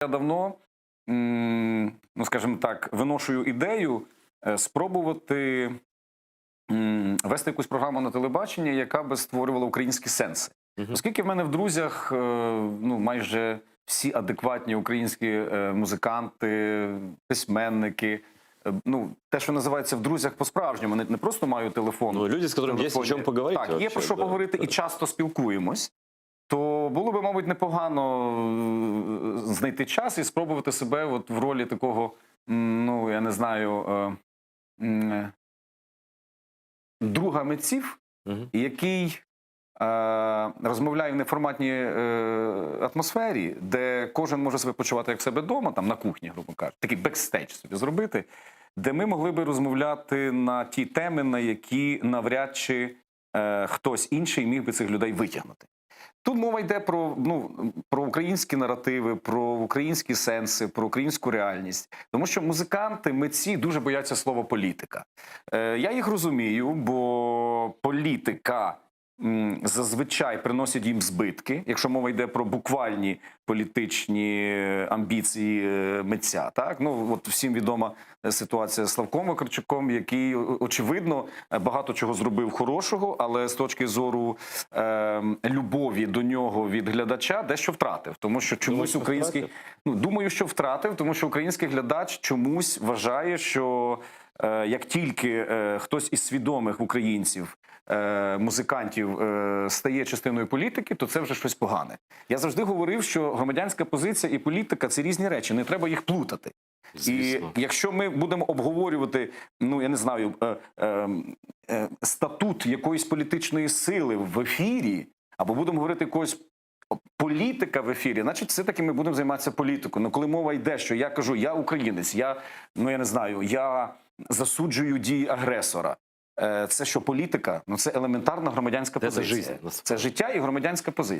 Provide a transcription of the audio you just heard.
Я давно, ну скажімо так, виношую ідею спробувати вести якусь програму на телебаченні, яка би створювала українські сенси. Оскільки в мене в друзях ну, майже всі адекватні українські музиканти, письменники, ну, те, що називається в друзях по-справжньому, не просто маю телефон. Ну, люди, з якими є о чому поговорити. Так, є про що поговорити і часто спілкуємось. То було би, мабуть, непогано знайти час і спробувати себе от в ролі такого, ну, я не знаю, друга митців, який розмовляє в неформатній атмосфері, де кожен може себе почувати як в себе вдома, там на кухні, грубо кажучи, такий бекстейдж собі зробити, де ми могли би розмовляти на ті теми, на які навряд чи хтось інший міг би цих людей витягнути. Тут мова йде про, ну, про українські наративи, про українські сенси, про українську реальність. Тому що музиканти, митці дуже бояться слова політика. Я їх розумію, бо політика зазвичай приносить їм збитки, якщо мова йде про буквальні політичні амбіції митця. Так? Ну, от всім відома ситуація з Славком Вакарчуком, який, очевидно, багато чого зробив хорошого, але з точки зору любові до нього від глядача дещо втратив. Тому що чомусь український... Ну, думаю, що втратив, тому що український глядач чомусь вважає, що як тільки хтось із свідомих українців, музикантів стає частиною політики, то це вже щось погане. Я завжди говорив, що громадянська позиція і політика – це різні речі, не треба їх плутати. Звісно. І якщо ми будемо обговорювати, ну, я не знаю, статут якоїсь політичної сили в ефірі, або будемо говорити якогось політика в ефірі, значить, все-таки ми будемо займатися політикою. Ну, коли мова йде, що я кажу, я українець, ну, я не знаю, я засуджую дії агресора. Це що, політика? Ну, це елементарна громадянська позиція. Це життя і громадянська позиція.